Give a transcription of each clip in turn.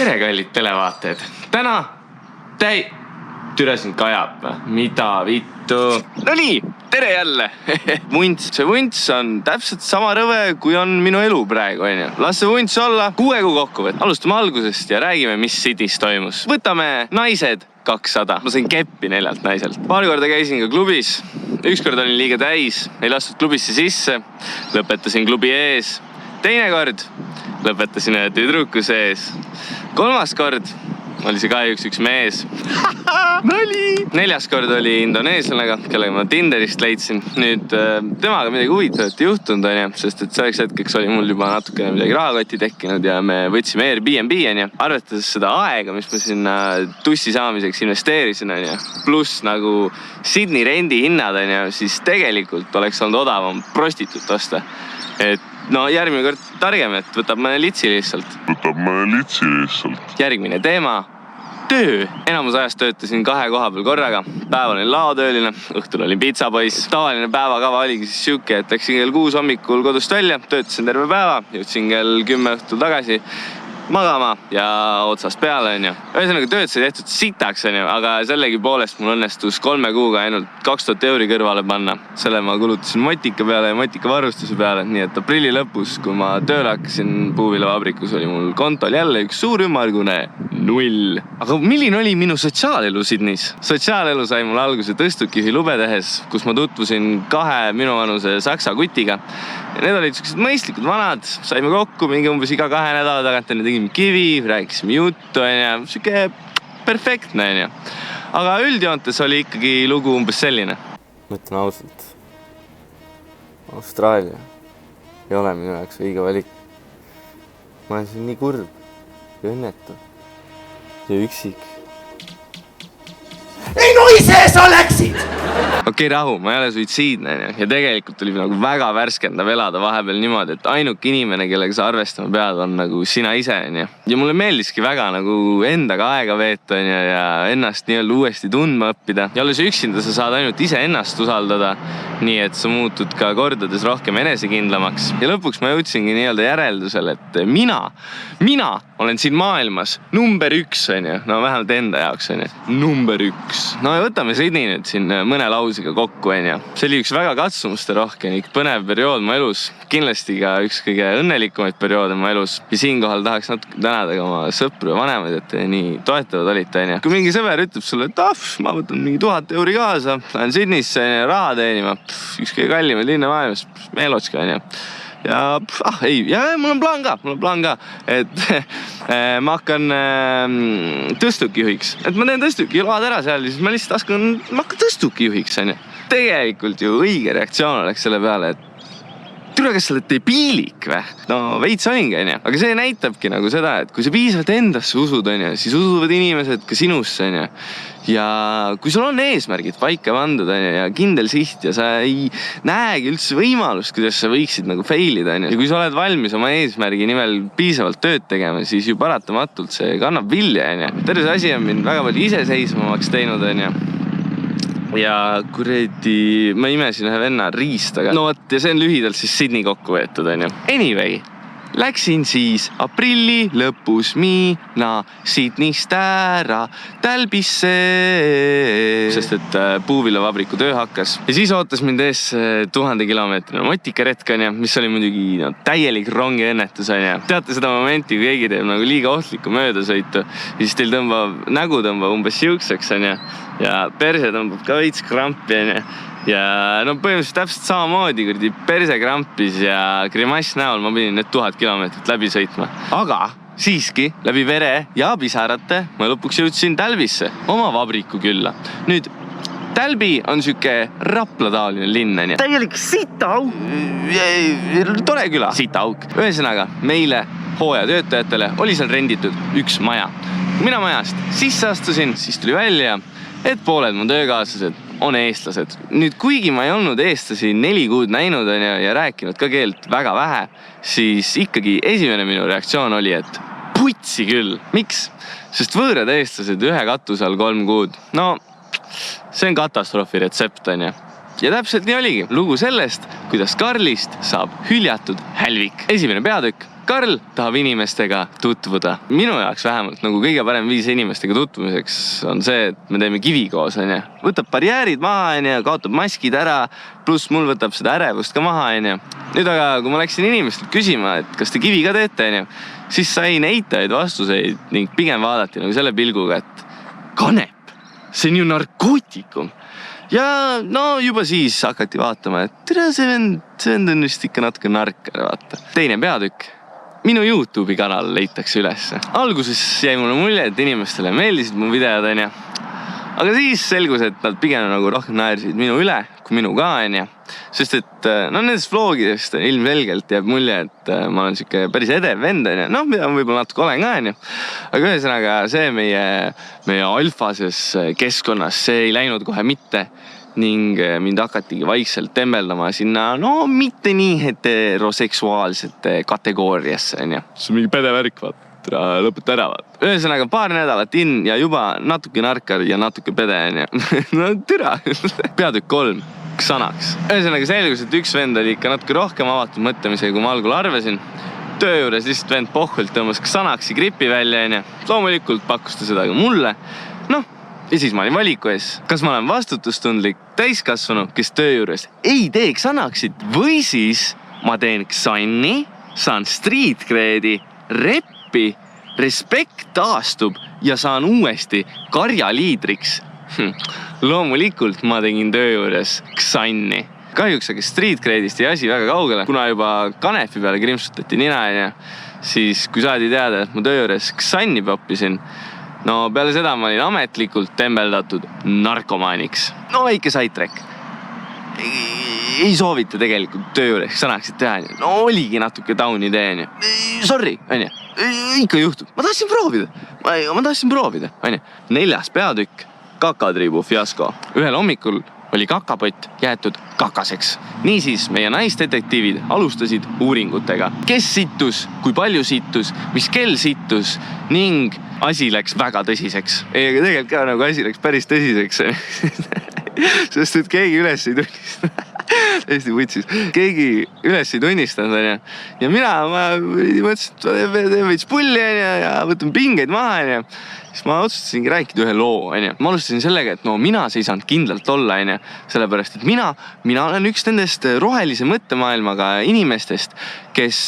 tere, kallid televaatajad. Täna Türa sind kajab. Mida vittu? No nii, tere jälle. Vunts. See vunts on täpselt sama rõve, kui on minu elu praegu. Las see vunts olla. 6 kuu kokkuvõtt. Alustame algusest ja räägime, mis Sydneys toimus. Võtame naised 200. Ma sain keppi 4 naiselt. Paar korda käisin ka klubis. Ükskord olin liiga täis. Ei lastud klubisse sisse. Lõpetasin klubi ees. Teine kord lõpetasin ühe tüdruku sees. 3. kord oli see kahjuks üks mees. Nali! 4. kord oli indoneeslanega, kellega ma Tinderist leidsin. Nüüd temaga midagi huvitavat juhtunud, sest et selleks hetkeks oli mul juba natukene midagi rahakotti tekkinud ja me võtsime Airbnb. Arvetades seda aega, mis ma sinna tussi saamiseks investeerisin, pluss nagu Sydney rendi hinnad, siis tegelikult oleks olnud odavam prostituut osta. Et no järgmine kord targem, et võtab mõne litsi lihtsalt. Järgmine teema. Töö. Enamus ajast töötasin 2 koha peal korraga. Päeval olin laotööline, õhtul olin pitsapoiss. Tavaline päevakava oligi siis siuke, et läksin kell 6 hommikul kodust välja, töötasin terve päeva, jõudsin kell 10 õhtul tagasi magama ja otsast peale. Ühesõnaga tööd sai tehtud sitaks, aga sellegi poolest mul õnnestus 3 kuuga ainult 2000 euri kõrvale panna. Selle ma kulutasin motika peale ja motika varustuse peale, nii et aprilli lõpus, kui ma tööle hakkasin puuviljavabrikus, oli mul kontol jälle üks suur ümmargune 0. Aga milline oli minu sotsiaalelu Sydneys? Sotsiaalelu sai mul alguse tõstukijuhi lube tehes, kus ma tutvusin 2 minuvanuse saksa kutiga. Need olid sellised mõistlikud vanad, saime kokku mingi umbes iga 2 nädala tagant, tegime kivi, rääkisime juttu, siuke perfektne. Aga üldjoontes oli ikkagi lugu umbes selline. Mõtlen ausalt, Austraalia ei ole minu jaoks õige valik. Ma olen siin nii kurb ja õnnetu ja üksik. Ei no ise sa läksid! Okei, rahu, ma ei ole suitsiidne ja tegelikult oli nagu väga värskendav elada vahepeal niimoodi, et ainuke inimene, kellega sa arvestama pead, on nagu sina ise. Ja mulle meeldiski väga nagu endaga aega veeta ja ennast nii-öelda uuesti tundma õppida. Ja olles üksinda sa saad ainult ise ennast usaldada, nii et sa muutud ka kordades rohkem enesekindlamaks. Ja lõpuks ma jõudsingi nii-öelda järeldusele, et mina olen siin maailmas number 1, no vähemalt enda jaoks, number 1. No ja võtame Sydney nüüd siin mõne lausega kokku. See oli üks väga katsumuste rohke, põnev periood mu elus. Kindlasti ka üks kõige õnnelikumaid perioode mu elus. Ja siinkohal tahaks natuke tänada ka oma sõpru ja vanemaid, et nii toetavad olite. Kui mingi sõber ütleb sulle, et ma võtan mingi 1000 euri kaasa, lähen Sydneysse raha teenima, üks kõige kallimaid linna maailmas, Meelotska. Ja mul on plaan ka, et ma hakkan tõstukijuhiks. Et ma teen tõstukiload ära seal, siis ma lihtsalt hakkan tõstukijuhiks. Tegelikult ju õige reaktsioon oleks selle peale, et tule, kas sa oled debiilik või? No veits olingi, aga see näitabki nagu seda, et kui sa piisavalt endasse usud, siis usuvad inimesed ka sinusse. Ja kui sul on eesmärgid paika pandud ja kindel siht ja sa ei näegi üldse võimalust, kuidas sa võiksid nagu failida. Ja kui sa oled valmis oma eesmärgi nimel piisavalt tööd tegema, siis ju paratamatult see kannab vilja. Terve see asi on mind väga palju iseseisvamaks teinud. Ja kuredi, ma imesin ühe venna riistaga. No võt, ja see on lühidalt siis Sydney kokku võetud. Anyway, läksin siis aprilli lõpus mina Sydneyst ära Talbisse, sest et puuviljavabriku töö hakkas. Ja siis ootas mind ees 1000 kilomeetrine motikaretk, mis oli muidugi täielik rongi õnnetus. Teate seda momenti, kui keegi teeb nagu liiga ohtlikku möödasõitu, siis teil nägu tõmbab umbes siukseks ja perse tõmbab ka veits krampi. Ja no põhimõtteliselt täpselt samamoodi, kui perse krampis ja grimass näol ma pidin need 1000 kilomeetrit läbi sõitma. Aga siiski läbi vere ja pisarate ma lõpuks jõudsin Talbisse oma vabriku külla. Nüüd, Talbi on süke Rapla-taoline linn. Täielik sitaauk. Tore küla. Sitaauk. Ühesõnaga, meile hooajatöötajatele oli seal renditud üks maja. Kui mina majast sisse astusin, siis tuli välja, et pooled mu töökaaslased on eestlased. Nüüd, kuigi ma ei olnud eestlasi 4 kuud näinud ja rääkinud ka keelt väga vähe, siis ikkagi esimene minu reaktsioon oli, et putsi küll. Miks? Sest võõrad eestlased ühe katuse all 3 kuud. No, see on katastroofi retsept. Ja täpselt nii oligi. Lugu sellest, kuidas Karlist saab hüljatud hälvik. Esimene peatükk Karl tahab inimestega tutvuda. Minu jaoks vähemalt nagu kõige parem viis inimestega tutvumiseks on see, et me teeme kivi koos, onju. Võtab barjäärid maha, onju, kaotab maskid ära, pluss mul võtab seda ärevust ka maha, onju. Nüüd aga, kui ma läksin inimestelt küsima, et kas te kivi ka teete, onju, siis sain eitavaid vastuseid ning pigem vaadati nagu selle pilguga, et kanep, see on ju narkootikum. Ja no juba siis hakati vaatama, et tere, see vend on vist ikka natuke narkar, vaata. Teine peatükk. Minu YouTube'i kanal leitakse ülesse. Alguses jäi mulle mulje, et inimestele meeldisid mu videod, onju. Aga siis selgus, et nad pigem nagu rohkem naersid minu üle kui minu ka, onju. Sest et no nendest vlogidest ilmselgelt jääb mulje, et ma olen siuke päris edev vend, onju. Noh, mida ma võib-olla natuke olen ka, onju. Aga ühesõnaga see meie alfases keskkonnas, see ei läinud kohe mitte. Ning mind hakatigi vaikselt tembeldama sinna, no mitte nii heteroseksuaalsete kategooriasse, onju. See on mingi pedevärk, vaat, lõpeta ära, vaat. Ühesõnaga paar nädalat ja juba natuke narkar ja natuke pede, onju. No türa. Peatükk 3, Xanax. Ühesõnaga selgus, et üks vend oli ikka natuke rohkem avatud mõtlemisega, kui ma algul arvasin. Töö juures lihtsalt vend pohvult tõmbas Xanaxi gripi välja, onju. Loomulikult pakkus ta seda ka mulle. Noh. Ja siis ma olin valiku ees. Kas ma olen vastutustundlik täiskasvanu, kes töö juures ei tee Xanaxit või siis ma teen Xanni, saan street cred'i, reppi, respekt taastub ja saan uuesti karjaliidriks. Loomulikult ma tegin töö juures Xanni. Kahjuks aga street cred'ist jäi asi väga kaugele, kuna juba kanepi peale krimsutati nina, siis kui saadi teada, et ma töö juures Xanni poppisin, no peale seda ma olin ametlikult tembeldatud narkomaaniks. No väike saitrek. Ei soovita tegelikult töö juures Xanaxit teha. No oligi natuke down idee. Sorry, onju. Ikka juhtub. Ma tahtsin proovida. Onju. 4. peatükk, kakatriibu fiasko. Ühel hommikul oli kakapott jäetud kakaseks. Niisiis meie naisdetektiivid alustasid uuringutega. Kes sittus, kui palju sittus, mis kell sittus ning asi läks väga tõsiseks. Ega tegelikult ka nagu asi läks päris tõsiseks. Sest et keegi üles ei tunnistanud. Hästi võtsis. Keegi üles ei tunnistanud. Ja ma mõtlesin, et teen veits pulli ja võtan pingeid maha. Siis ma otsustasingi rääkida ühe loo. Ma alustasin sellega, et no mina see ei saanud kindlalt olla. Sellepärast, et mina olen üks nendest rohelise mõttemaailmaga inimestest, kes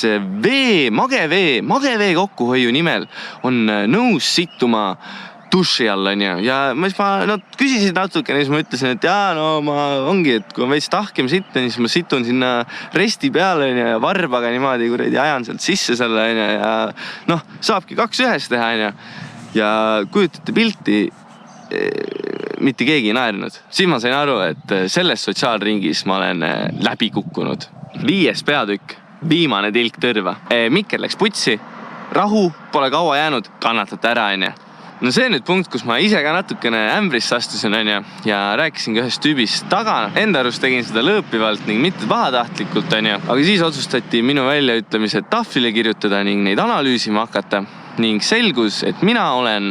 magevee kokkuhoiu nimel on nõus sittuma duši all, ja ma küsisin natuke, siis ma ütlesin, et et kui on veits tahkem sitta, siis ma situn sinna resti peale ja varbaga niimoodi kuradi ajan sealt sisse selle, ja noh, saabki 2 ühes teha, ja kujutate pilti, mitte keegi ei naernud. Siis ma sain aru, et selles sotsiaalringis ma olen läbi kukkunud. 5. peatükk, viimane tilk tõrva. Mikkel läks putsi, rahu, pole kaua jäänud, kannatate ära, No see nüüd punkt, kus ma ise ka natukene ämbrisse astusin, ja rääkisin ka ühest tüübist taga. Enda arust tegin seda lõõpivalt ning mitte pahatahtlikult, aga siis otsustati minu väljaütlemised tahvlile kirjutada ning neid analüüsima hakata. Ning selgus, et mina olen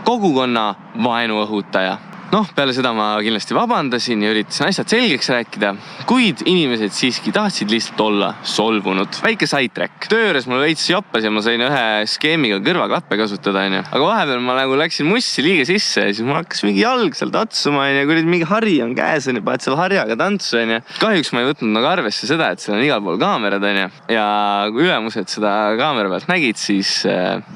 kogukonna vaenuõhutaja. Noh, peale seda ma kindlasti vabandasin ja üritasin asjad selgeks rääkida, kuid inimesed siiski tahtsid lihtsalt olla solvunud. Väike saitrek. Töö juures mul veits joppas ja ma sain ühe skeemiga kõrvaklappe kasutada. Aga vahepeal ma nagu läksin mussi liiga sisse ja siis mul hakkas mingi jalg seal tatsuma ja kui mingi hari on käes, paned seal harjaga tantsu. Kahjuks ma ei võtnud nagu arvesse seda, et seal on igal pool kaamerad. Ja kui ülemused seda kaamera pealt nägid, siis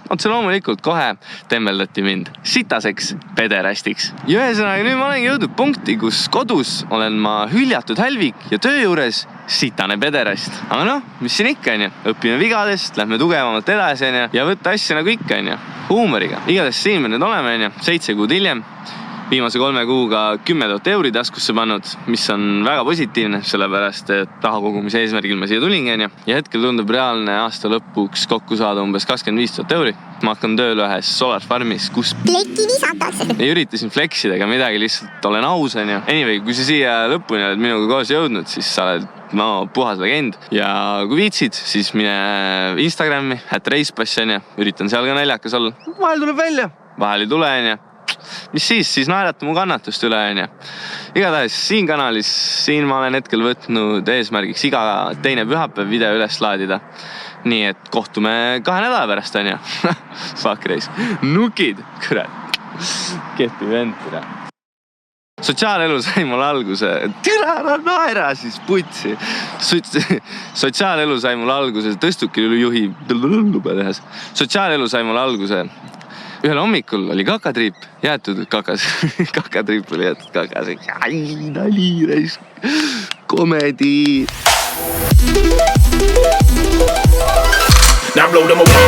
otse loomulikult kohe tembeldati mind sitaseks pederastiks. Ja nüüd ma olen jõudnud punkti, kus kodus olen ma hüljatud hälvik ja töö juures sitane pederast. Aga noh, mis siin ikka, õpime vigadest, lähme tugevamalt edasi ja võtta asja nagu ikka, huumoriga. Igatahes siin me nüüd oleme, 7 kuud hiljem. Viimase 3 kuuga 10 000 euri taskusse pannud, mis on väga positiivne, sellepärast, et raha kogumise eesmärgil ma siia tulin. Ja hetkel tundub reaalne aasta lõpuks kokku saada umbes 25 000 euri. Ma hakkan tööl ühes Solar Farmis, kus pleki visatakse. Ei üritasin fleksida ega midagi, lihtsalt olen aus. Anyway, kui sa siia lõpuni oled minuga koos jõudnud, siis sa oled puhas legend. Ja kui viitsid, siis mine Instagrami, @reispass, üritan seal ka naljakas olla. Vahel tuleb välja, vahel ei tule. Mis siis naerata mu kannatust üle. Igatahes siin kanalis, siin ma olen hetkel võtnud eesmärgiks iga teine pühapäev video üles laadida. nii et kohtume 2 nädala pärast, on ju. Fuck reis. Nukid, kurat. Kehti vend, kurat. Sotsiaalelu sai mul alguse, türa naera siis putsi. Sotsiaalelu sai mul alguse, tõstukil juhi tehes. Sotsiaalelu sai mul alguse. Ühel hommikul oli kakatriip, jäetud kakas. Kakatriip oli jäetud kakas. Ai, nali, reis. Komedi. Now blow them away.